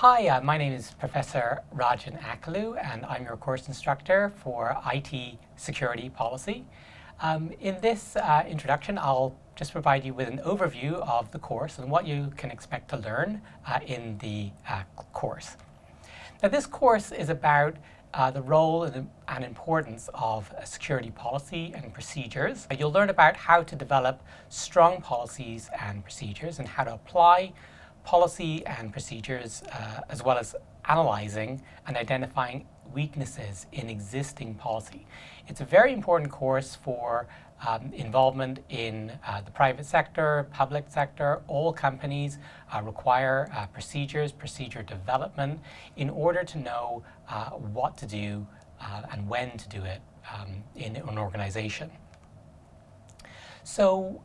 Hi, my name is Professor Rajan Akalu, and I'm your course instructor for IT Security Policy. In this introduction, I'll just provide you with an overview of the course and what you can expect to learn in the course. Now, this course is about the role and importance of security policy and procedures. You'll learn about how to develop strong policies and procedures and how to apply policy and procedures, as well as analyzing and identifying weaknesses in existing policy. It's a very important course for involvement in the private sector, public sector. All companies require procedure development in order to know what to do and when to do it in an organization. So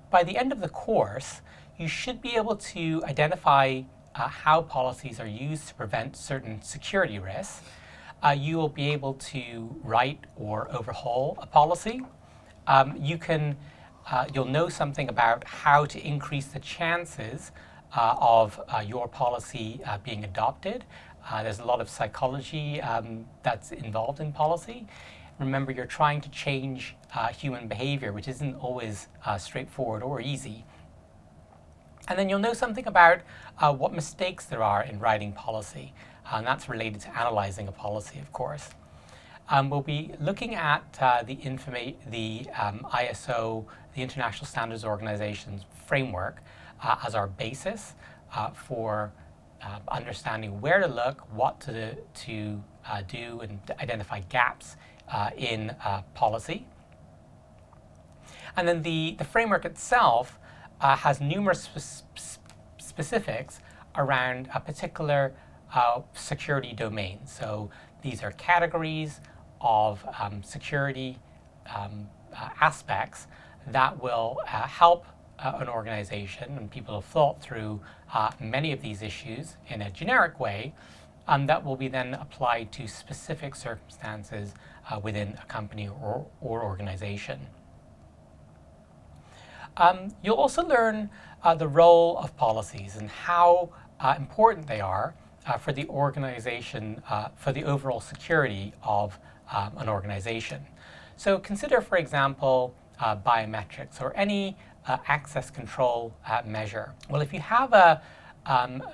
by the end of the course, you should be able to identify how policies are used to prevent certain security risks. You will be able to write or overhaul a policy. You'll know something about how to increase the chances of your policy being adopted. There's a lot of psychology that's involved in policy. Remember, you're trying to change human behavior, which isn't always straightforward or easy. And then you'll know something about what mistakes there are in writing policy, and that's related to analyzing a policy, of course. We'll be looking at the ISO, the International Standards Organization's framework, as our basis for understanding where to look, what to do, and identify gaps in policy. And then the framework itself has numerous specifics around a particular security domain. So these are categories of security aspects that will help an organization, and people have thought through many of these issues in a generic way, that will be then applied to specific circumstances within a company or organization. You'll also learn the role of policies and how important they are for the organization, for the overall security of an organization. So consider, for example, biometrics or any access control measure. Well, if you have a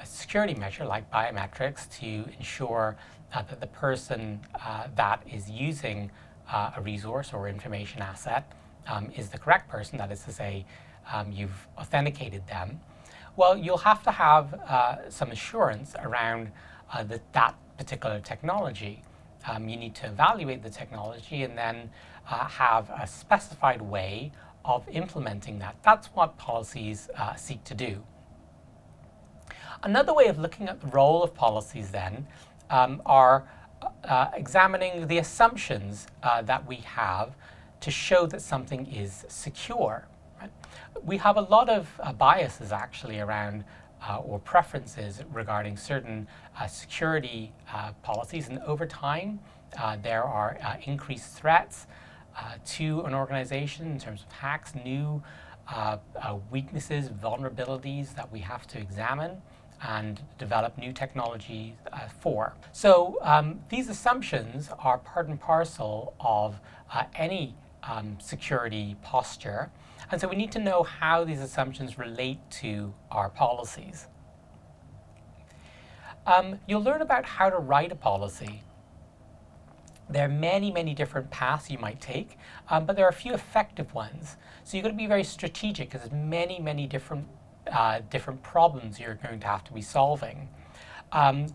security measure like biometrics to ensure that the person that is using a resource or information asset is the correct person, that is to say, you've authenticated them, well, you'll have to have some assurance around that particular technology. You need to evaluate the technology and then have a specified way of implementing that. That's what policies seek to do. Another way of looking at the role of policies then are examining the assumptions that we have to show that something is secure. Right? We have a lot of biases actually around or preferences regarding certain security policies, and over time there are increased threats to an organization in terms of hacks, new weaknesses, vulnerabilities that we have to examine and develop new technology for. So these assumptions are part and parcel of any security posture, and so we need to know how these assumptions relate to our policies. You'll learn about how to write a policy. There are many different paths you might take, but there are a few effective ones. So you've got to be very strategic because there's many different problems you're going to have to be solving.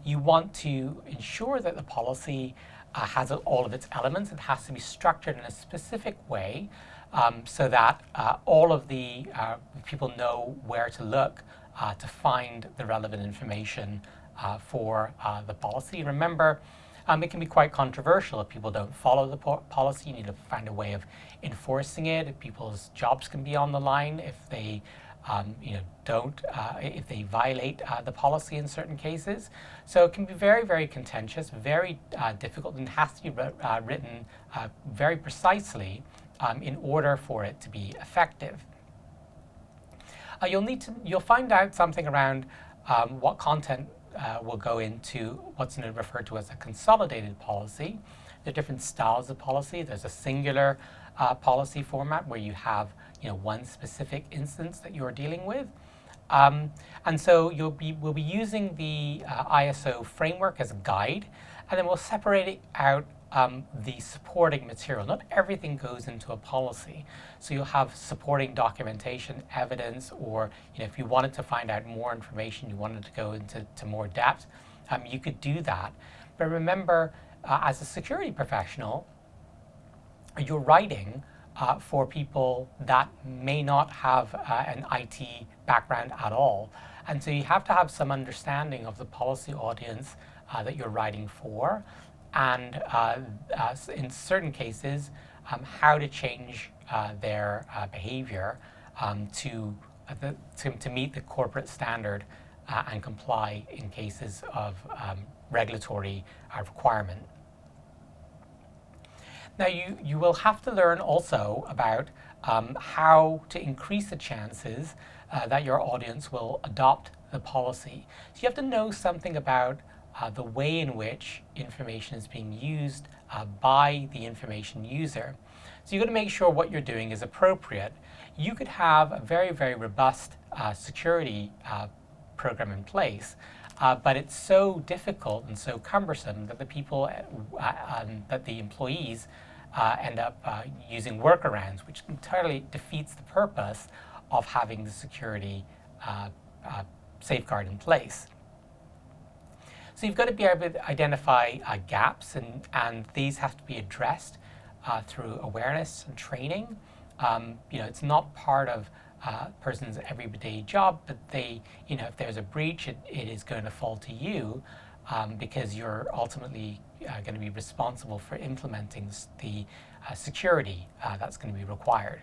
You want to ensure that the policy has all of its elements. It has to be structured in a specific way so that all of the people know where to look to find the relevant information for the policy. Remember, it can be quite controversial if people don't follow the policy. You need to find a way of enforcing it. People's jobs can be on the line if they if they violate the policy in certain cases. So it can be very contentious, very difficult, and has to be written very precisely in order for it to be effective. You'll find out something around what content we'll go into what's referred to as a consolidated policy. There are different styles of policy. There's a singular policy format where you have one specific instance that you're dealing with. And so we'll be using the ISO framework as a guide, and then we'll separate it out the supporting material. Not everything goes into a policy. So you'll have supporting documentation, evidence, or if you wanted to find out more information, you wanted to go into more depth, you could do that. But remember, as a security professional, you're writing for people that may not have an IT background at all. And so you have to have some understanding of the policy audience that you're writing for, and in certain cases, how to change their behavior to meet the corporate standard and comply in cases of regulatory requirement. Now you will have to learn also about how to increase the chances that your audience will adopt the policy. So you have to know something about the way in which information is being used by the information user. So you've got to make sure what you're doing is appropriate. You could have a very, very robust security program in place, but it's so difficult and so cumbersome that the people, that the employees end up using workarounds, which entirely defeats the purpose of having the security safeguard in place. So you've got to be able to identify gaps, and these have to be addressed through awareness and training. It's not part of a person's everyday job, but if there's a breach, it is going to fall to you because you're ultimately going to be responsible for implementing the security that's going to be required.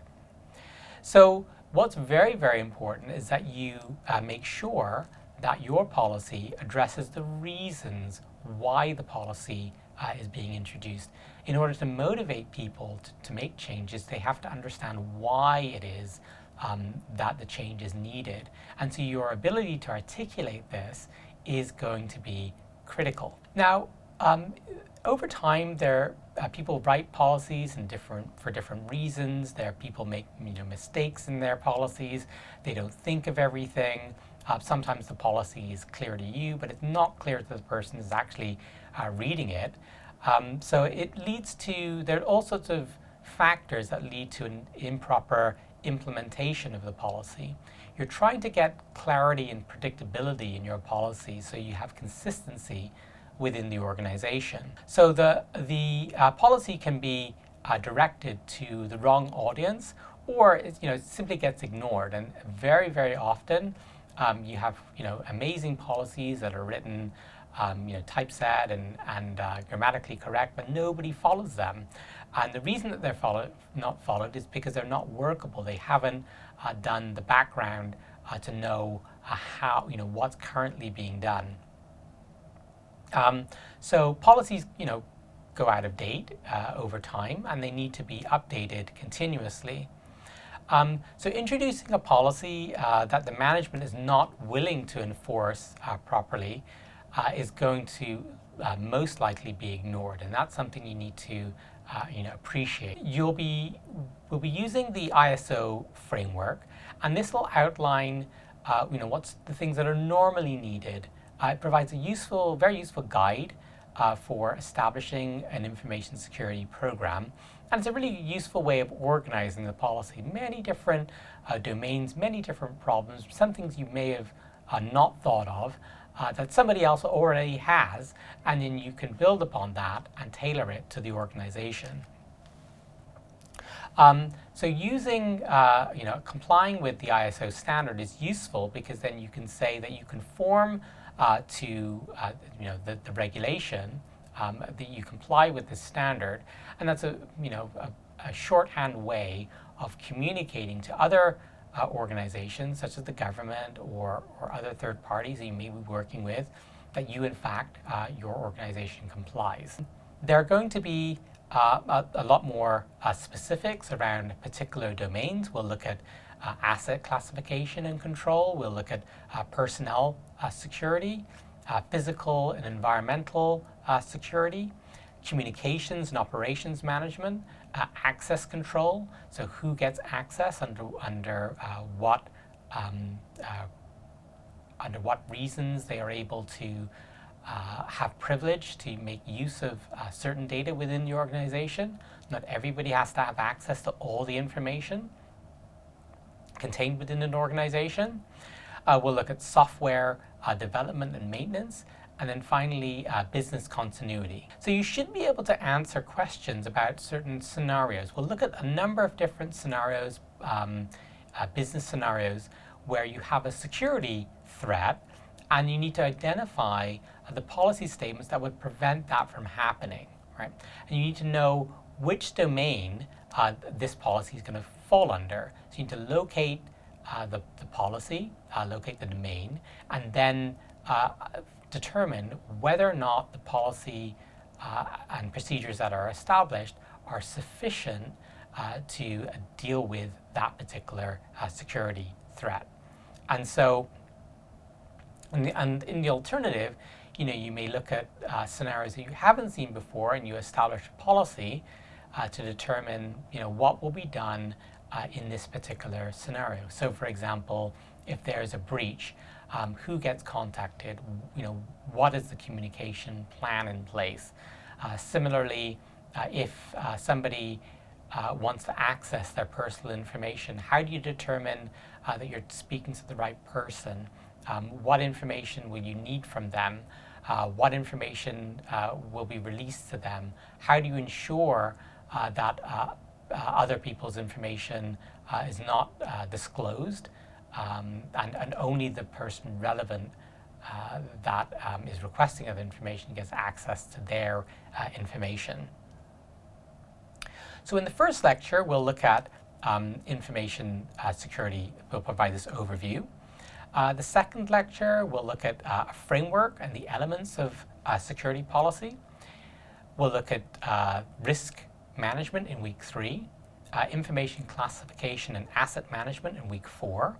So what's very, very important is that you make sure that your policy addresses the reasons why the policy is being introduced. In order to motivate people to make changes, they have to understand why it is that the change is needed. And so your ability to articulate this is going to be critical. Now, over time, people write policies for different reasons. People make mistakes in their policies. They don't think of everything. Sometimes the policy is clear to you, but it's not clear to the person who's actually reading it. So it leads to, there are all sorts of factors that lead to an improper implementation of the policy. You're trying to get clarity and predictability in your policy so you have consistency within the organization. So the policy can be directed to the wrong audience, or it simply gets ignored. And very, very often, you have amazing policies that are written typeset and grammatically correct, but nobody follows them. And the reason that they're not followed is because they're not workable. They haven't done the background to know how what's currently being done. So policies go out of date over time, and they need to be updated continuously. So introducing a policy that the management is not willing to enforce properly is going to most likely be ignored, and that's something you need to appreciate. We'll be using the ISO framework, and this will outline what's the things that are normally needed. It provides a very useful guide for establishing an information security program. And it's a really useful way of organizing the policy. Many different domains, many different problems, some things you may have not thought of that somebody else already has, and then you can build upon that and tailor it to the organization. So using, complying with the ISO standard is useful because then you can say that you conform to the regulation, that you comply with the standard, and that's a shorthand way of communicating to other organizations such as the government or other third parties that you may be working with that you in fact your organization complies. There are going to be a lot more specifics around particular domains. We'll look at asset classification and control. We'll look at personnel security. physical and environmental security, communications and operations management, access control, so who gets access um, uh, under what reasons they are able to have privilege to make use of certain data within the organization. Not everybody has to have access to all the information contained within an organization. We'll look at software development and maintenance, and then finally business continuity. So you should be able to answer questions about certain scenarios. We'll look at a number of different scenarios, business scenarios, where you have a security threat and you need to identify the policy statements that would prevent that from happening, right? And you need to know which domain this policy is going to fall under. So you need to locate the policy, locate the domain, and then determine whether or not the policy and procedures that are established are sufficient to deal with that particular security threat. And so, and in the alternative, you may look at scenarios that you haven't seen before, and you establish a policy to determine, what will be done in this particular scenario. So, for example, if there's a breach, who gets contacted? What is the communication plan in place? Similarly, if somebody wants to access their personal information, how do you determine that you're speaking to the right person? What information will you need from them? What information will be released to them? How do you ensure that other people's information is not disclosed, and only the person relevant that is requesting of information gets access to their information? So in the first lecture, we'll look at information security. We'll provide this overview. The second lecture, we'll look at a framework and the elements of security policy. We'll look at risk management in week 3, information classification and asset management in week 4,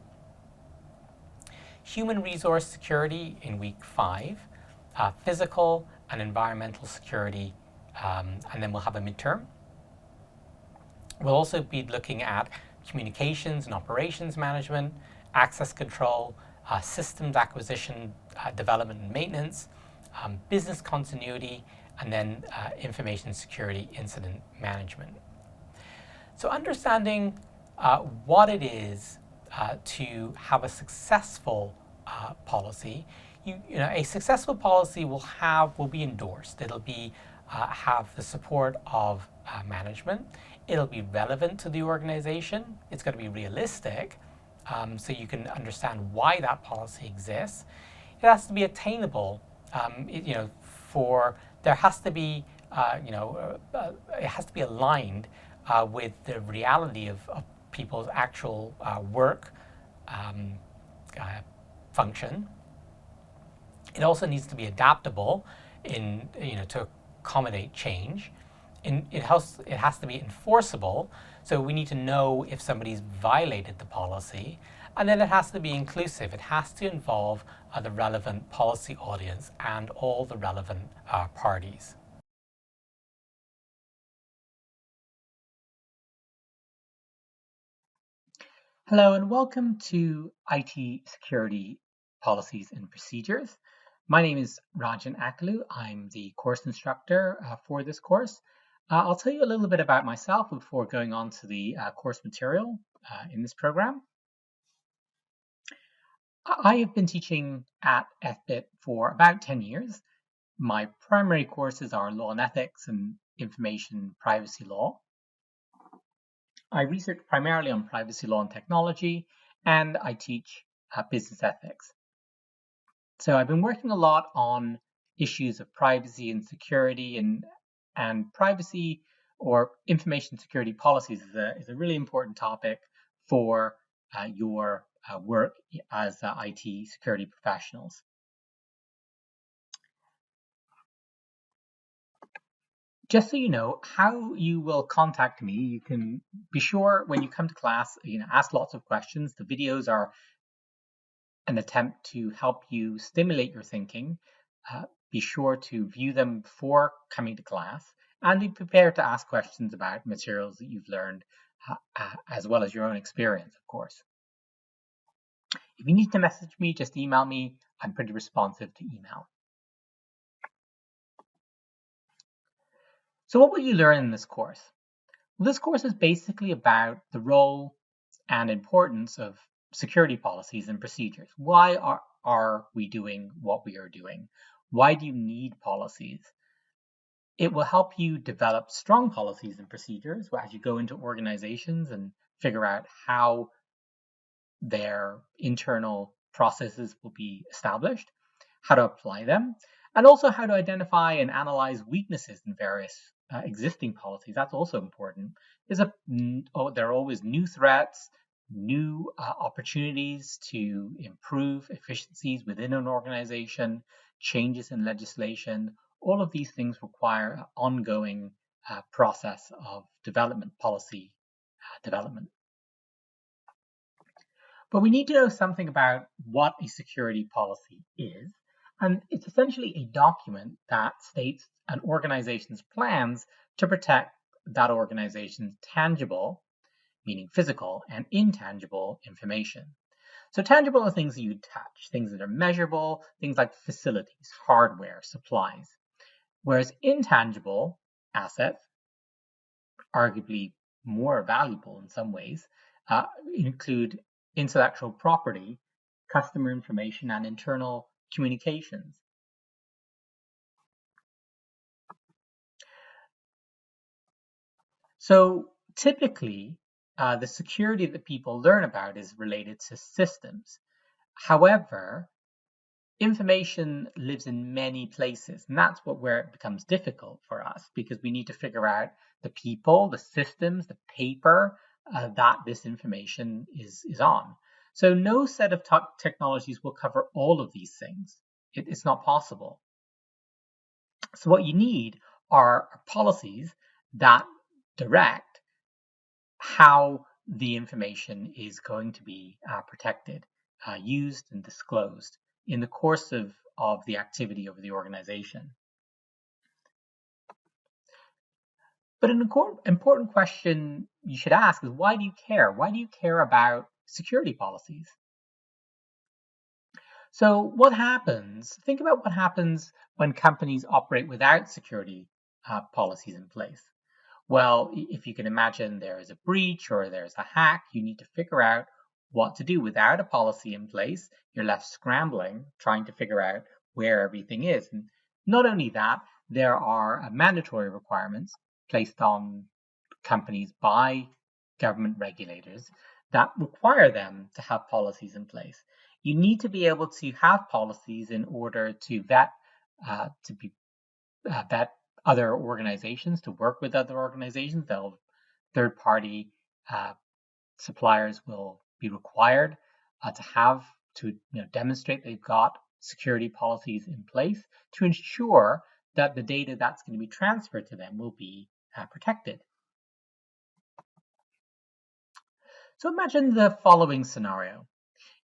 human resource security in week 5, physical and environmental security, and then we'll have a midterm. We'll also be looking at communications and operations management, access control, systems acquisition, development and maintenance, business continuity, and then information security incident management. So understanding what it is to have a successful policy, a successful policy will be endorsed. It'll be have the support of management. It'll be relevant to the organization. It's going to be realistic, so you can understand why that policy exists. It has to be attainable. There has to be, it has to be aligned with the reality of people's actual work function. It also needs to be adaptable to accommodate change. It has to be enforceable, so we need to know if somebody's violated the policy, and then it has to be inclusive. It has to involve the relevant policy audience and all the relevant parties. Hello and welcome to IT Security Policies and Procedures. My name is Rajan Akalu. I'm the course instructor for this course. I'll tell you a little bit about myself before going on to the course material in this program. I have been teaching at FBIT for about 10 years. My primary courses are law and ethics and information privacy law. I research primarily on privacy law and technology, and I teach business ethics. So I've been working a lot on issues of privacy and security, and privacy or information security policies is a really important topic for your work as IT security professionals. Just so you know how you will contact me, you can be sure when you come to class, ask lots of questions. The videos are an attempt to help you stimulate your thinking be sure to view them before coming to class and be prepared to ask questions about materials that you've learned, as well as your own experience, of course. If you need to message me, just email me. I'm pretty responsive to email. So what will you learn in this course? Well, this course is basically about the role and importance of security policies and procedures. Why are we doing what we are doing? Why do you need policies? It will help you develop strong policies and procedures as you go into organizations and figure out how their internal processes will be established, how to apply them, and also how to identify and analyze weaknesses in various existing policies. That's also important. There are always new threats, new opportunities to improve efficiencies within an organization, changes in legislation. All of these things require an ongoing process of development, policy development. But we need to know something about what a security policy is. And it's essentially a document that states an organization's plans to protect that organization's tangible, meaning physical, and intangible information. So tangible are things that you touch, things that are measurable, things like facilities, hardware, supplies. Whereas intangible assets, arguably more valuable in some ways, include intellectual property, customer information, and internal communications. So typically, the security that people learn about is related to systems. However, information lives in many places, and that's where it becomes difficult for us, because we need to figure out the people, the systems, the paper that this information is on. So no set of technologies will cover all of these things. It's not possible. So what you need are policies that direct how the information is going to be protected, used, and disclosed in the course of the activity of the organization. But an important question you should ask is, why do you care? Why do you care about security policies? So what happens? Think about what happens when companies operate without security policies in place. Well, if you can imagine there is a breach or there's a hack, you need to figure out what to do. Without a policy in place, you're left scrambling, trying to figure out where everything is. And not only that, there are mandatory requirements placed on companies by government regulators that require them to have policies in place. You need to be able to have policies in order to vet other organizations, to work with other organizations. Third-party suppliers will be required to demonstrate they've got security policies in place to ensure that the data that's going to be transferred to them will be protected. So imagine the following scenario.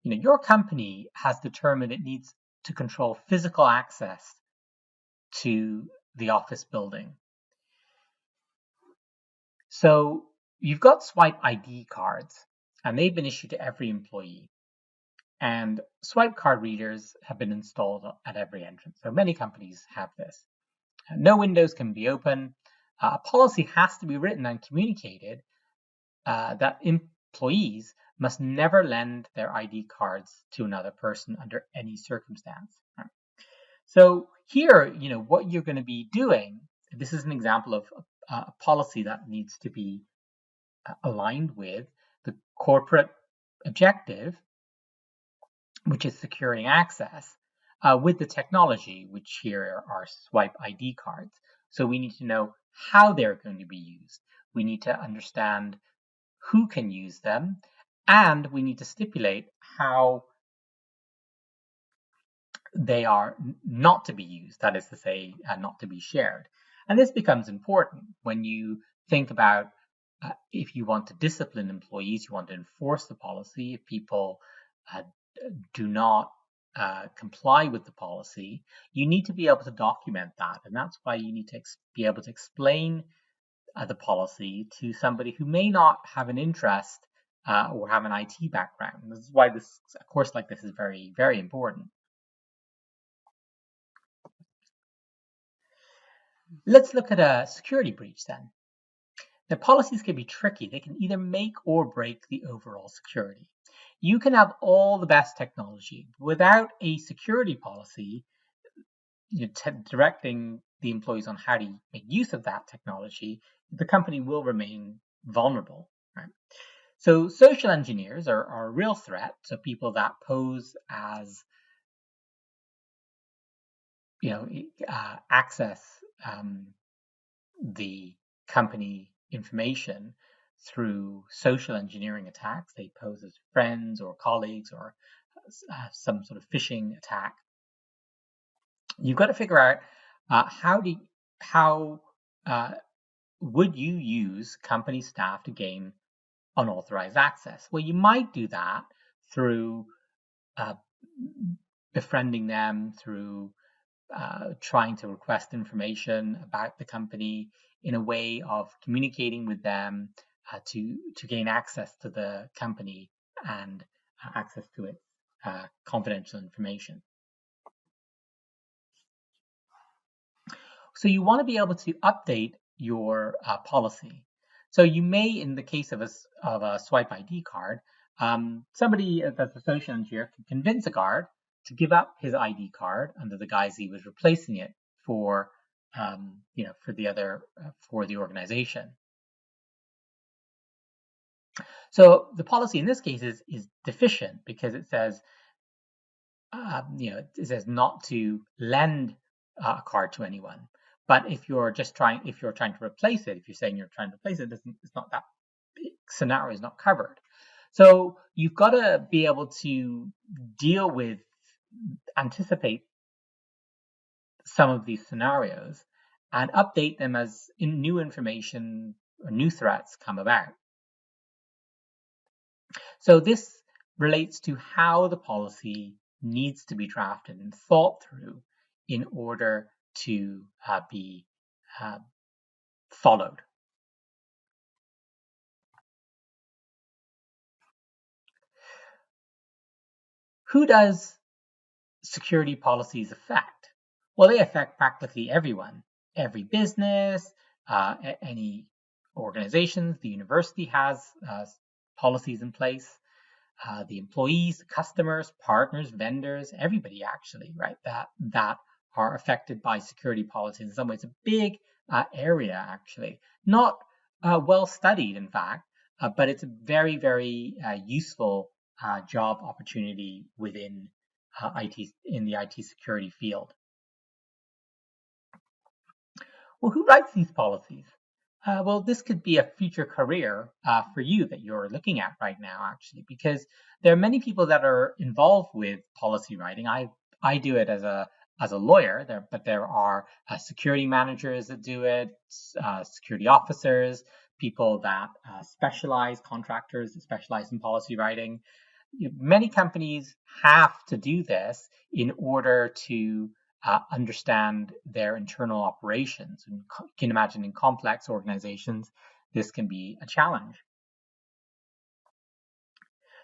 Your company has determined it needs to control physical access to the office building. So you've got swipe ID cards, and they've been issued to every employee. And swipe card readers have been installed at every entrance. So many companies have this. No windows can be open. A policy has to be written and communicated that employees must never lend their ID cards to another person under any circumstance. So here, what you're going to be doing, this is an example of a policy that needs to be aligned with the corporate objective, which is securing access, with the technology, which here are swipe ID cards. So we need to know how they're going to be used. We need to understand who can use them, and we need to stipulate how they are not to be used, that is to say, not to be shared. And this becomes important when you think about if you want to discipline employees, you want to enforce the policy. If people do not comply with the policy, you need to be able to document that. And that's why you need to be able to explain the policy to somebody who may not have an interest or have an IT background. This is why a course like this is very, very important. Let's look at a security breach then. The policies can be tricky. They can either make or break the overall security. You can have all the best technology. Without a security policy, directing the employees on how to make use of that technology, the company will remain vulnerable. Right? So social engineers are a real threat. So people that pose as access the company information through social engineering attacks. They pose as friends or colleagues or some sort of phishing attack. You've got to figure out how would you use company staff to gain unauthorized access? Well, you might do that through befriending them, through trying to request information about the company in a way of communicating with them to gain access to the company and access to its confidential information. So you want to be able to update your policy. So you may, in the case of a swipe ID card, somebody that's a social engineer can convince a guard to give up his ID card under the guise he was replacing it for the organization. So the policy in this case is deficient because it says not to lend a card to anyone. But if you're trying to replace it, if you're saying you're trying to replace it, it's not that scenario is not covered. So you've got to be able to anticipate some of these scenarios and update them as new information or new threats come about. So this relates to how the policy needs to be drafted and thought through in order to be followed. Who does security policies affect? Well, they affect practically everyone, every business, any organizations. The university has policies in place. The employees, customers, partners, vendors, everybody actually, right? That are affected by security policies. In some ways, a big area actually, not well studied, in fact, but it's a very, very useful job opportunity within in the IT security field. Well, who writes these policies? Well, this could be a future career for you that you're looking at right now, actually, because there are many people that are involved with policy writing. I do it as a lawyer, but there are security managers that do it, security officers, people that contractors that specialize in policy writing. Many companies have to do this in order to understand their internal operations. And you can imagine in complex organizations, this can be a challenge.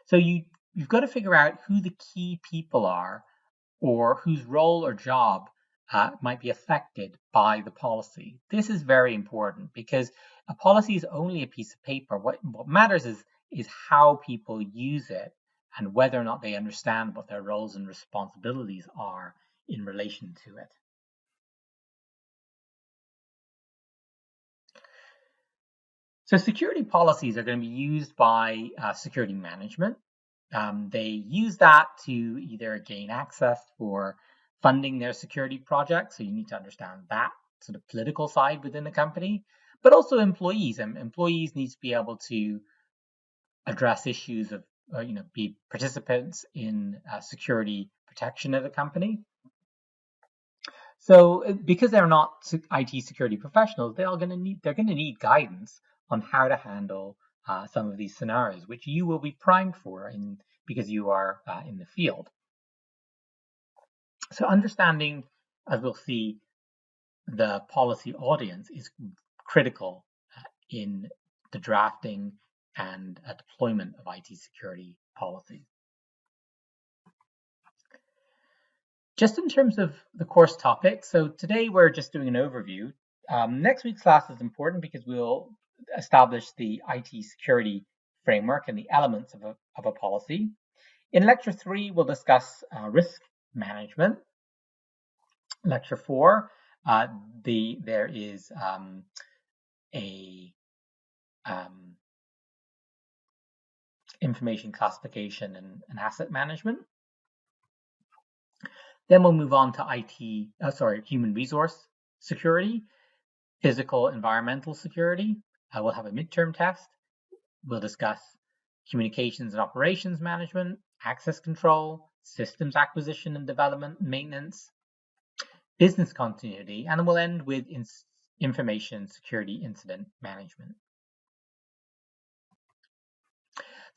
So you've got to figure out who the key people are or whose role or job might be affected by the policy. This is very important because a policy is only a piece of paper. What matters is how people use it and whether or not they understand what their roles and responsibilities are in relation to it. So security policies are going to be used by security management. They use that to either gain access for funding their security projects. So you need to understand that sort of political side within the company, but also employees. And employees need to be able to address issues of, be participants in security protection of the company. So because they're not IT security professionals, they're going to need guidance on how to handle some of these scenarios, which you will be primed for because you are in the field. So understanding, as we'll see, the policy audience is critical in the drafting and deployment of IT security policies. Just in terms of the course topic, so today we're just doing an overview. Next week's class is important because we'll establish the IT security framework and the elements of a policy. In Lecture 3, we'll discuss risk management. Lecture 4, there is a information classification and asset management. Then we'll move on to human resource security, physical environmental security. We'll have a midterm test. We'll discuss communications and operations management, access control, systems acquisition and development and maintenance, business continuity, and then we'll end with information security incident management.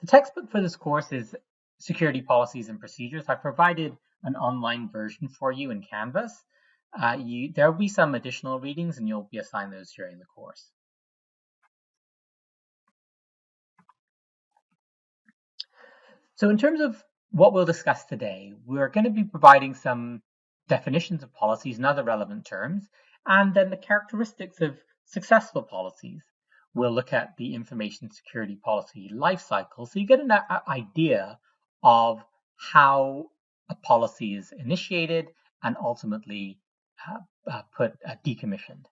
The textbook for this course is Security Policies and Procedures. I provided an online version for you in Canvas. There will be some additional readings and you'll be assigned those during the course. So in terms of what we'll discuss today, we're going to be providing some definitions of policies and other relevant terms, and then the characteristics of successful policies. We'll look at the information security policy lifecycle, so you get an idea of how a policy is initiated and ultimately decommissioned.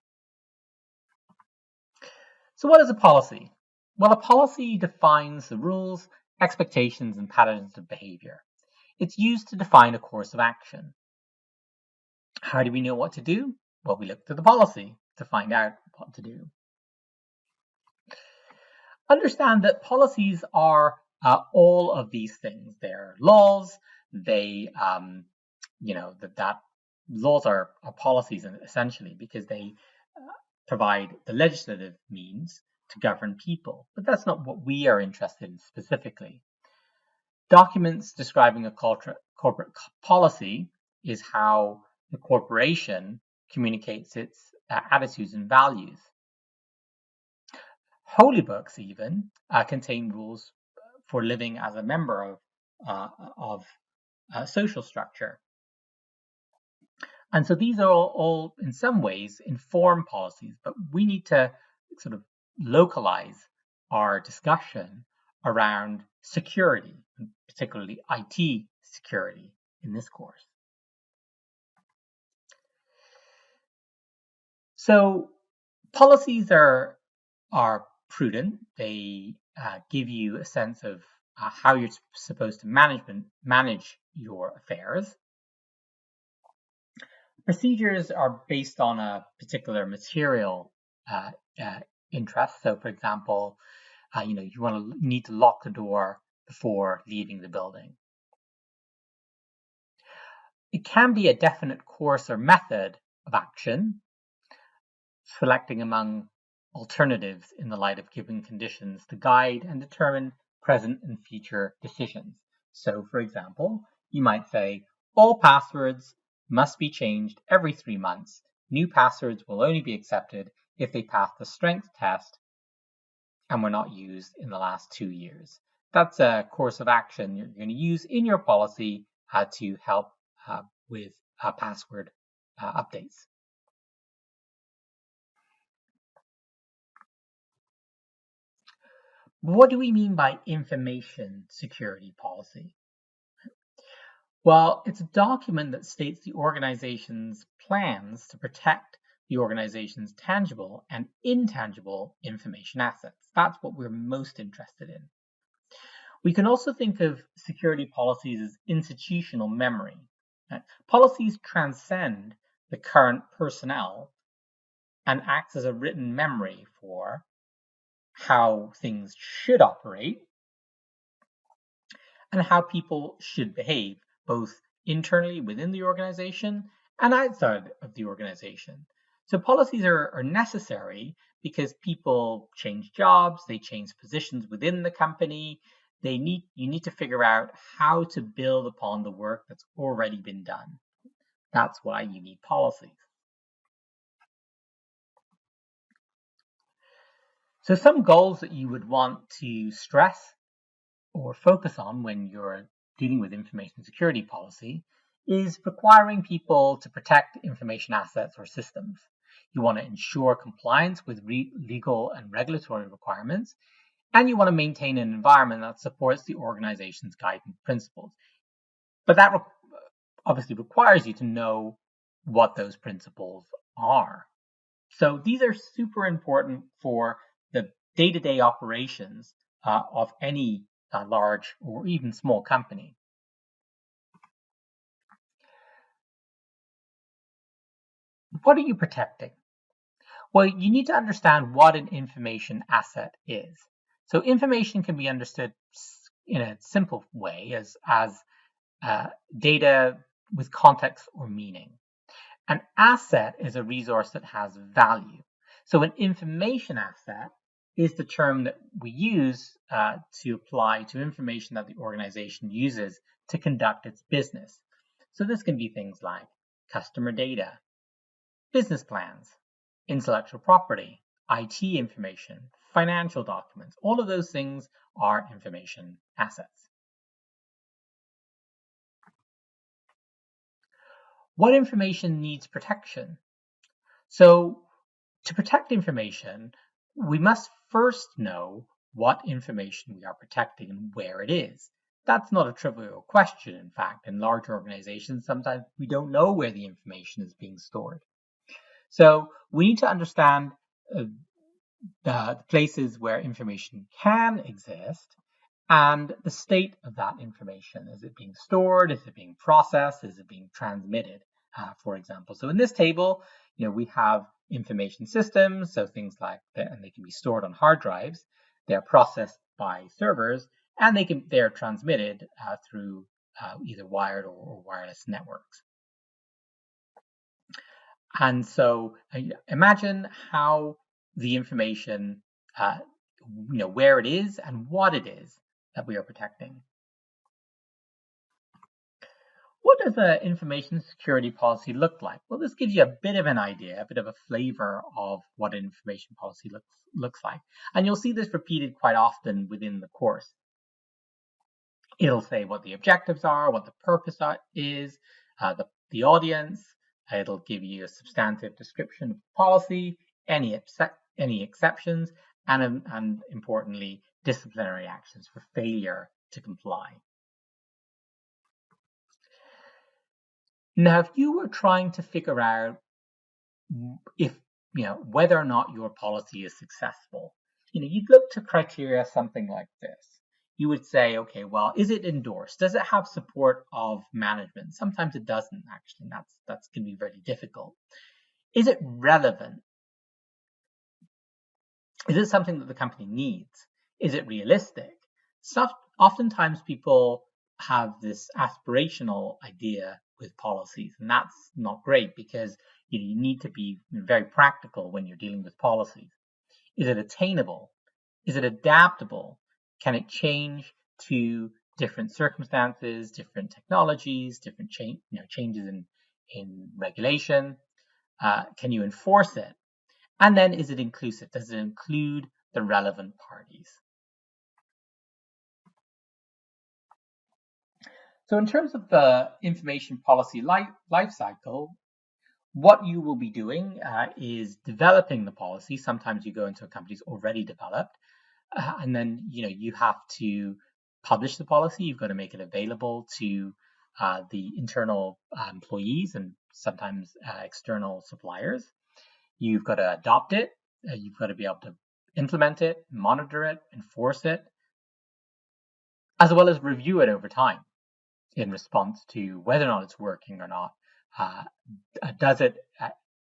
So what is a policy? Well, a policy defines the rules, expectations, and patterns of behavior. It's used to define a course of action. How do we know what to do? Well, we look to the policy to find out what to do. Understand that policies are all of these things. They're laws. Laws are policies essentially because they provide the legislative means to govern people. But that's not what we are interested in specifically. Documents describing a corporate policy is how the corporation communicates its attitudes and values. Holy books even contain rules for living as a member of a social structure. And so these are all in some ways inform policies, but we need to sort of localize our discussion around security, and particularly IT security in this course. So policies are prudent. They give you a sense of how you're supposed to manage your affairs. Procedures are based on a particular material interest. So, for example, you need to lock the door before leaving the building. It can be a definite course or method of action, selecting among alternatives in the light of given conditions to guide and determine present and future decisions. So, for example, you might say, all passwords must be changed every 3 months. New passwords will only be accepted if they pass the strength test and were not used in the last 2 years. That's a course of action you're going to use in your policy to help with password updates. What do we mean by information security policy? Well, it's a document that states the organization's plans to protect the organization's tangible and intangible information assets. That's what we're most interested in. We can also think of security policies as institutional memory. Policies transcend the current personnel and act as a written memory for how things should operate and how people should behave, both internally within the organization and outside of the organization. So policies are necessary because people change jobs, they change positions within the company. You need to figure out how to build upon the work that's already been done. That's why you need policies. So some goals that you would want to stress or focus on when you're dealing with information security policy is requiring people to protect information assets or systems. You want to ensure compliance with legal and regulatory requirements, and you want to maintain an environment that supports the organization's guiding principles. But that obviously requires you to know what those principles are. So these are super important for the day-to-day operations of any large or even small company. What are you protecting? Well, you need to understand what an information asset is. So information can be understood in a simple way as data with context or meaning. An asset is a resource that has value. So an information asset is the term that we use to apply to information that the organization uses to conduct its business. So this can be things like customer data, business plans, intellectual property, IT information, financial documents. All of those things are information assets. What information needs protection? So to protect information, we must first know what information we are protecting and where it is. That's not a trivial question, in fact. In large organizations, sometimes we don't know where the information is being stored. So we need to understand the places where information can exist and the state of that information. Is it being stored? Is it being processed? Is it being transmitted, for example? So in this table, we have information systems, so things like that, and they can be stored on hard drives. They're processed by servers, and they're transmitted through either wired or wireless networks. And so imagine how the information, where it is and what it is that we are protecting. What does an information security policy look like? Well, this gives you a bit of an idea, a bit of a flavor of what an information policy looks like. And you'll see this repeated quite often within the course. It'll say what the objectives are, what the purpose is, the audience. It'll give you a substantive description of the policy, any exceptions, and importantly, disciplinary actions for failure to comply. Now, if you were trying to figure out if whether or not your policy is successful, you'd look to criteria something like this. You would say, okay, well, is it endorsed? Does it have support of management? Sometimes it doesn't, actually. That's can be very difficult. Is it relevant? Is it something that the company needs? Is it realistic? Oftentimes people have this aspirational idea with policies, and that's not great because you need to be very practical when you're dealing with policies. Is it attainable? Is it adaptable? Can it change to different circumstances, different technologies, different changes in regulation? Can you enforce it? And then is it inclusive? Does it include the relevant parties? So in terms of the information policy life cycle, what you will be doing is developing the policy. Sometimes you go into a company's already developed, and then you have to publish the policy. You've got to make it available to the internal employees and sometimes external suppliers. You've got to adopt it. You've got to be able to implement it, monitor it, enforce it, as well as review it over time in response to whether or not it's working or not.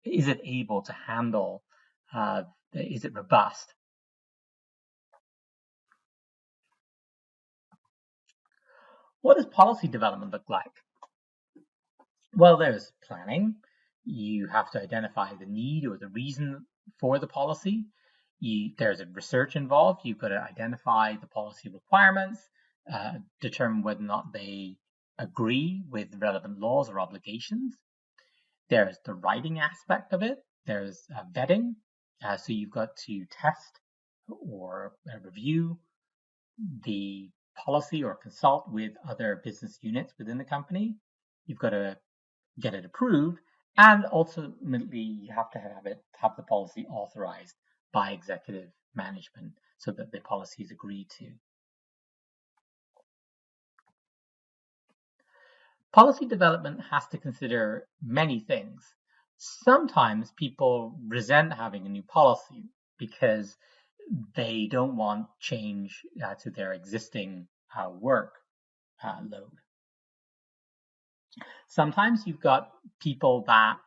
Is it able to handle, is it robust? What does policy development look like? Well, there's planning. You have to identify the need or the reason for the policy. There's a research involved. You've got to identify the policy requirements, determine whether or not they agree with relevant laws or obligations. There's the writing aspect of it. There's vetting. So you've got to test or review the policy or consult with other business units within the company. You've got to get it approved, and ultimately you have to have the policy authorized by executive management so that the policy is agreed to. Policy development has to consider many things. Sometimes people resent having a new policy because they don't want change to their existing work load. Sometimes you've got people that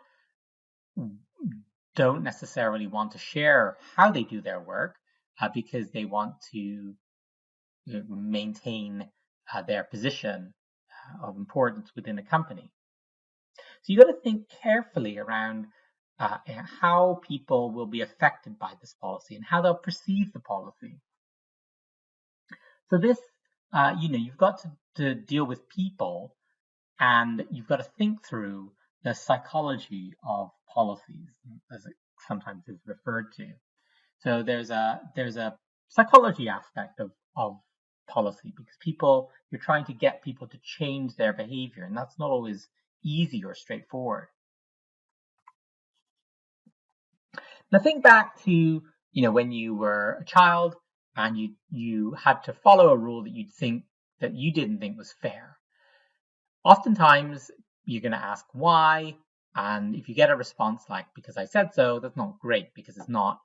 don't necessarily want to share how they do their work because they want to maintain their position of importance within a company. So you got to think carefully around how people will be affected by this policy and how they'll perceive the policy. So this, you've got to deal with people, and you've got to think through the psychology of policies, as it sometimes is referred to. So there's a psychology aspect of policy, because you're trying to get people to change their behavior, and that's not always easy or straightforward. Now think back to when you were a child and you had to follow a rule that you didn't think was fair. Oftentimes you're going to ask why, and if you get a response like "because I said so," that's not great, because it's not.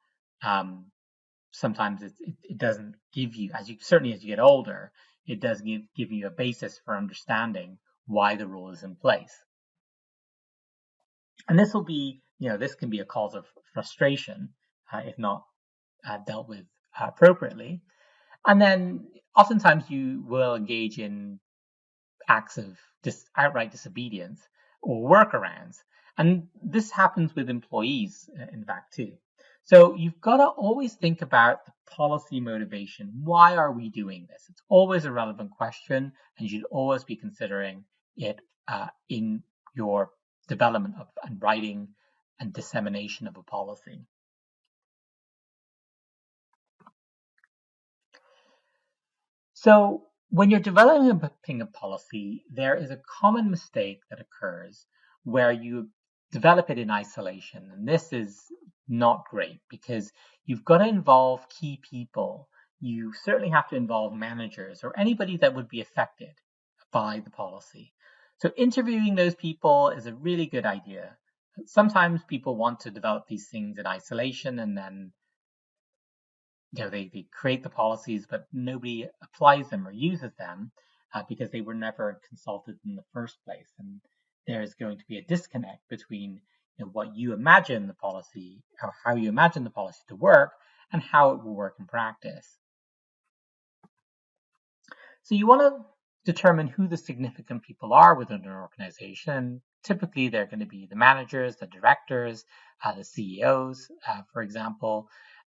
Sometimes it doesn't give you, as you get older, it does give you a basis for understanding why the rule is in place. And this can be a cause of frustration if not dealt with appropriately. And then oftentimes you will engage in acts of outright disobedience or workarounds. And this happens with employees, in fact, too. So you've got to always think about the policy motivation. Why are we doing this? It's always a relevant question, and you should always be considering it in your development of and writing and dissemination of a policy. So when you're developing a policy, there is a common mistake that occurs where you develop it in isolation. And this is not great, because you've got to involve key people. You certainly have to involve managers or anybody that would be affected by the policy. So interviewing those people is a really good idea. Sometimes people want to develop these things in isolation, and then they create the policies, but nobody applies them or uses them because they were never consulted in the first place. And there's going to be a disconnect between what you imagine the policy, or how you imagine the policy to work, and how it will work in practice. So you want to determine who the significant people are within an organization. Typically, they're going to be the managers, the directors, the CEOs, for example.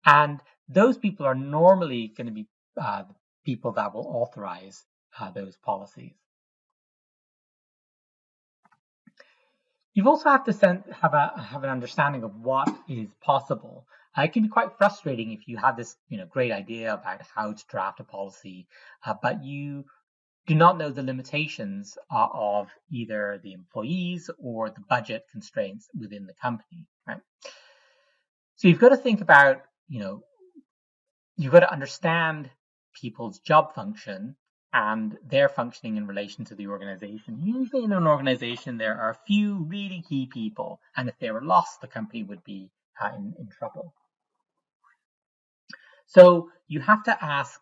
And those people are normally going to be the people that will authorize those policies. You also have to have an understanding of what is possible. It can be quite frustrating if you have this great idea about how to draft a policy, but you do not know the limitations of either the employees or the budget constraints within the company, right? So you've got to think about, you've got to understand people's job function and their functioning in relation to the organization. Usually in an organization, there are a few really key people, and if they were lost, the company would be in trouble. So you have to ask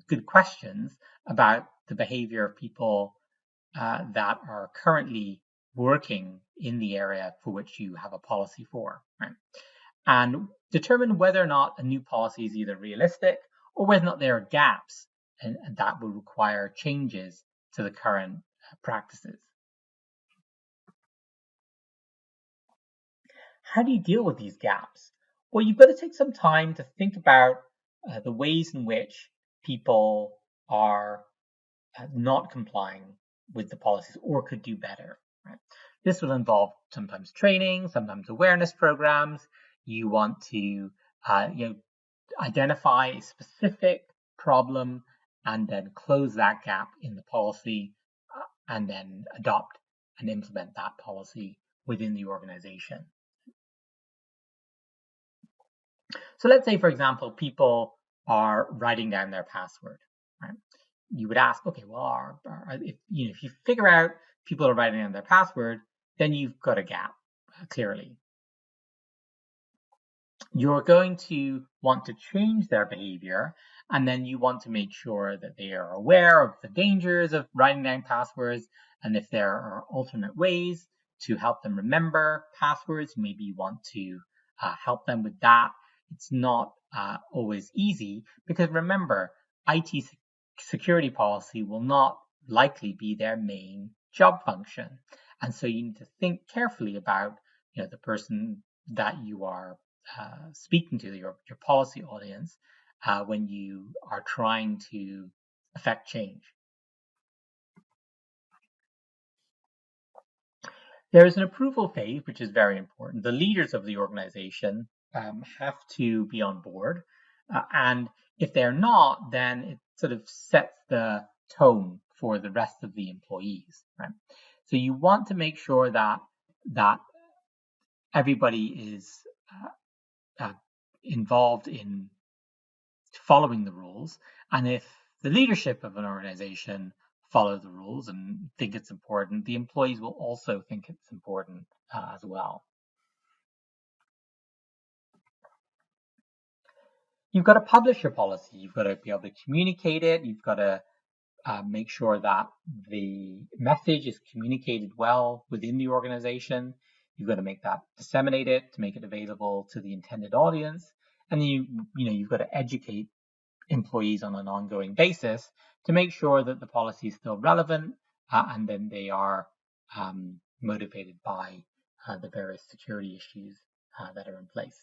good questions about the behavior of people that are currently working in the area for which you have a policy for, right? And determine whether or not a new policy is either realistic or whether or not there are gaps and that will require changes to the current practices. How do you deal with these gaps? Well, you've got to take some time to think about the ways in which people are not complying with the policies or could do better. Right? This will involve sometimes training, sometimes awareness programs. You want to identify a specific problem and then close that gap in the policy and then adopt and implement that policy within the organization. So let's say, for example, people are writing down their password. Right? You would ask, okay, well, if you figure out people are writing down their password, then you've got a gap, clearly. You're going to want to change their behavior, and then you want to make sure that they are aware of the dangers of writing down passwords, and if there are alternate ways to help them remember passwords, maybe you want to help them with that. It's not always easy because remember, IT security policy will not likely be their main job function. And so you need to think carefully about the person that you are speaking to, your policy audience, when you are trying to affect change. There is an approval phase, which is very important. The leaders of the organization have to be on board. And if they're not, then it sort of sets the tone for the rest of the employees. Right? So you want to make sure that everybody is involved in following the rules. And if the leadership of an organization follow the rules and think it's important, the employees will also think it's important as well. You've got to publish your policy. You've got to be able to communicate it. You've got to make sure that the message is communicated well within the organization. You've got to make that disseminate it to make it available to the intended audience. And then you've got to educate employees on an ongoing basis to make sure that the policy is still relevant and then they are motivated by the various security issues that are in place.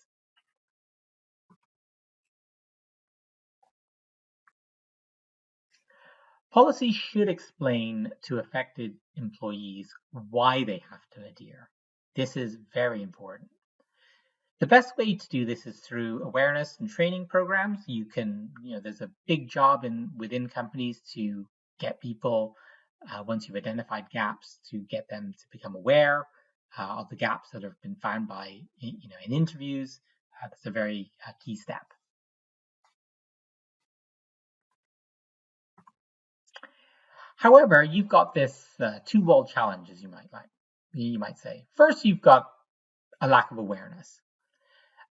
Policy should explain to affected employees why they have to adhere. This is very important. The best way to do this is through awareness and training programs. There's a big job within companies to get people, once you've identified gaps, to get them to become aware of the gaps that have been found by, in interviews. That's a very key step. However, you've got this two-wall challenge, as you might say. First, you've got a lack of awareness.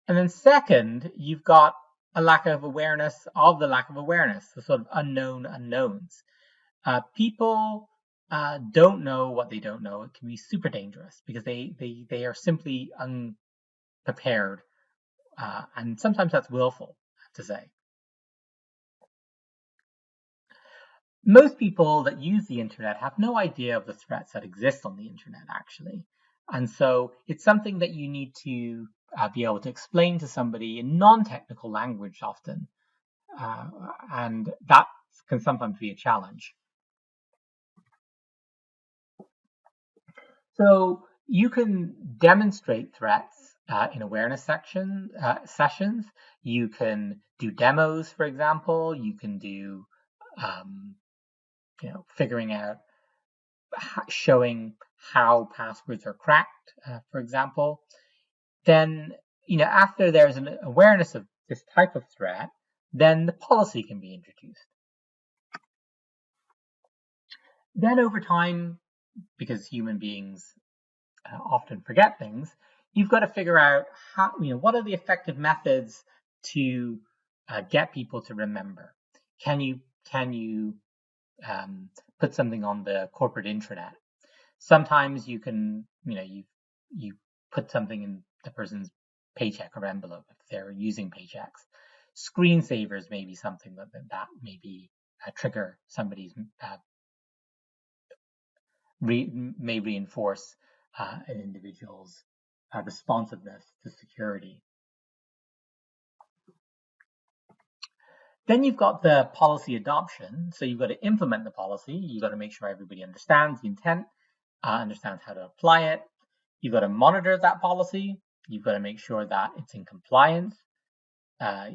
And then second, you've got a lack of awareness of the lack of awareness, the sort of unknown unknowns. People don't know what they don't know. It can be super dangerous because they are simply unprepared. And sometimes that's willful, I have to say. Most people that use the internet have no idea of the threats that exist on the internet, actually. And so it's something that you need to be able to explain to somebody in non-technical language often. And that can sometimes be a challenge. So you can demonstrate threats in awareness sessions. You can do demos, for example. You can do, figuring out, showing how passwords are cracked, for example. Then, after there's an awareness of this type of threat, then the policy can be introduced. Then over time, because human beings often forget things, you've got to figure out what are the effective methods to get people to remember. Can you put something on the corporate intranet? Sometimes you can, you put something in the person's paycheck or envelope if they're using paychecks. Screensavers may be something that maybe trigger somebody's may reinforce an individual's responsiveness to security. Then you've got the policy adoption. So you've got to implement the policy. You've got to make sure everybody understands the intent. understands how to apply it. You've got to monitor that policy. You've got to make sure that it's in compliance. That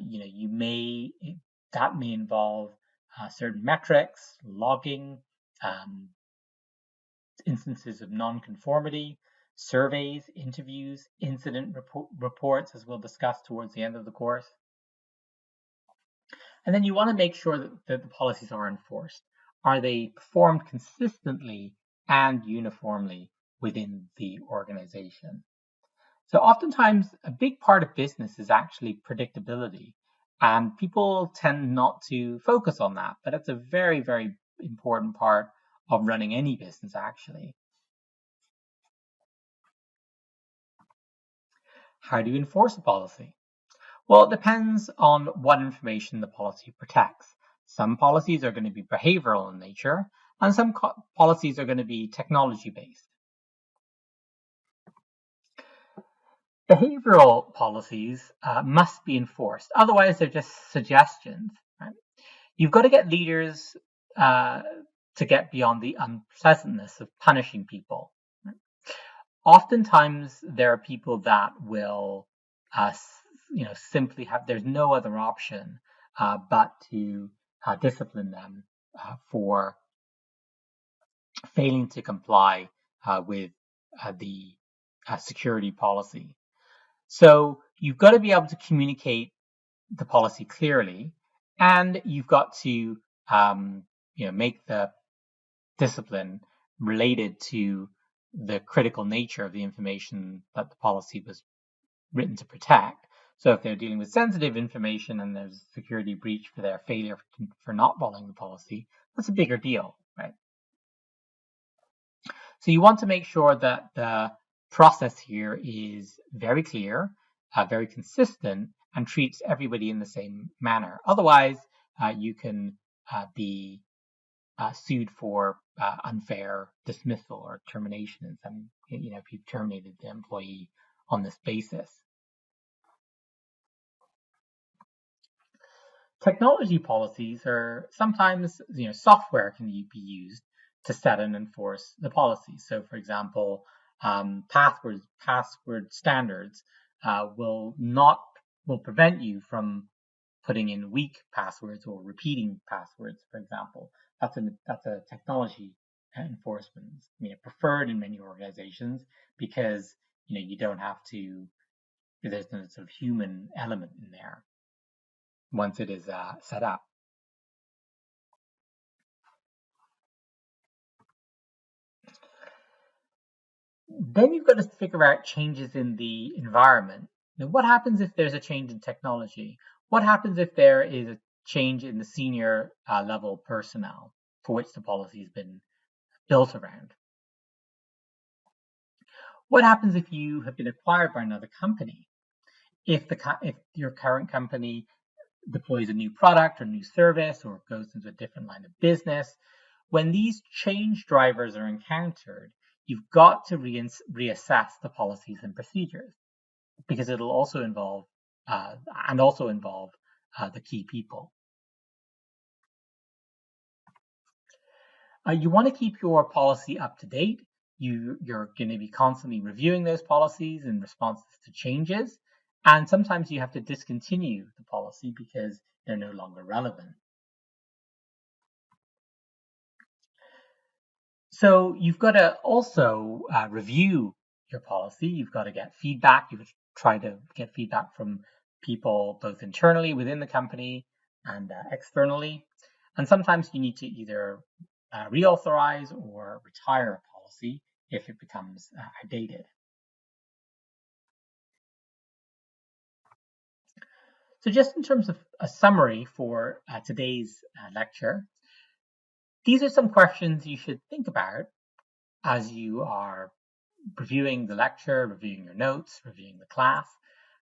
may involve certain metrics, logging, instances of non-conformity, surveys, interviews, incident reports, as we'll discuss towards the end of the course. And then you want to make sure that the policies are enforced. Are they performed consistently and uniformly within the organization? So oftentimes a big part of business is actually predictability, and people tend not to focus on that, but it's a very, very important part of running any business actually. How do you enforce a policy? Well, it depends on what information the policy protects. Some policies are going to be behavioral in nature, and some policies are going to be technology-based. Behavioral policies must be enforced. Otherwise, they're just suggestions. Right? You've got to get leaders to get beyond the unpleasantness of punishing people. Right? Oftentimes, there are people that will simply there's no other option but to discipline them for failing to comply with the security policy. So you've got to be able to communicate the policy clearly, and you've got to make the discipline related to the critical nature of the information that the policy was written to protect. So if they're dealing with sensitive information and there's a security breach for their failure for not following the policy, that's a bigger deal, right? So you want to make sure that the process here is very clear, very consistent, and treats everybody in the same manner. Otherwise, you can be sued for unfair dismissal or termination, if you've terminated the employee on this basis. Technology policies are sometimes, software can be used to set and enforce the policy. So, for example, password standards will prevent you from putting in weak passwords or repeating passwords. For example, that's a technology enforcement. Preferred in many organizations because you don't have to. There's no sort of human element in there once it is set up. Then you've got to figure out changes in the environment. Now, what happens if there's a change in technology? What happens if there is a change in the senior level personnel for which the policy has been built around? What happens if you have been acquired by another company? If your current company deploys a new product or new service or goes into a different line of business, when these change drivers are encountered, you've got to reassess the policies and procedures because it'll also involve the key people. You want to keep your policy up to date. You're going to be constantly reviewing those policies in response to changes. And sometimes you have to discontinue the policy because they're no longer relevant. So you've got to also review your policy. You've got to get feedback. You've try to get feedback from people both internally within the company and externally. And sometimes you need to either reauthorize or retire a policy if it becomes outdated. So just in terms of a summary for today's lecture, these are some questions you should think about as you are reviewing the lecture, reviewing your notes, reviewing the class,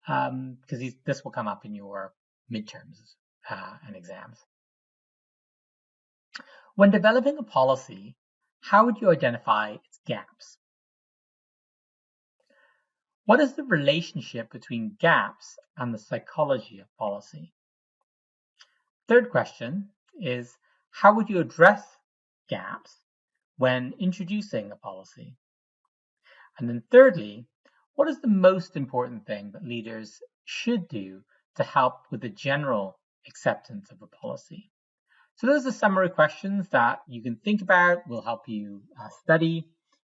because this will come up in your midterms and exams. When developing a policy, how would you identify its gaps? What is the relationship between gaps and the psychology of policy? Third question is, how would you address gaps when introducing a policy? And then thirdly, what is the most important thing that leaders should do to help with the general acceptance of a policy? So those are summary questions that you can think about, will help you study,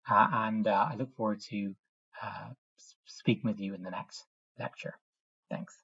and I look forward to speaking with you in the next lecture. Thanks.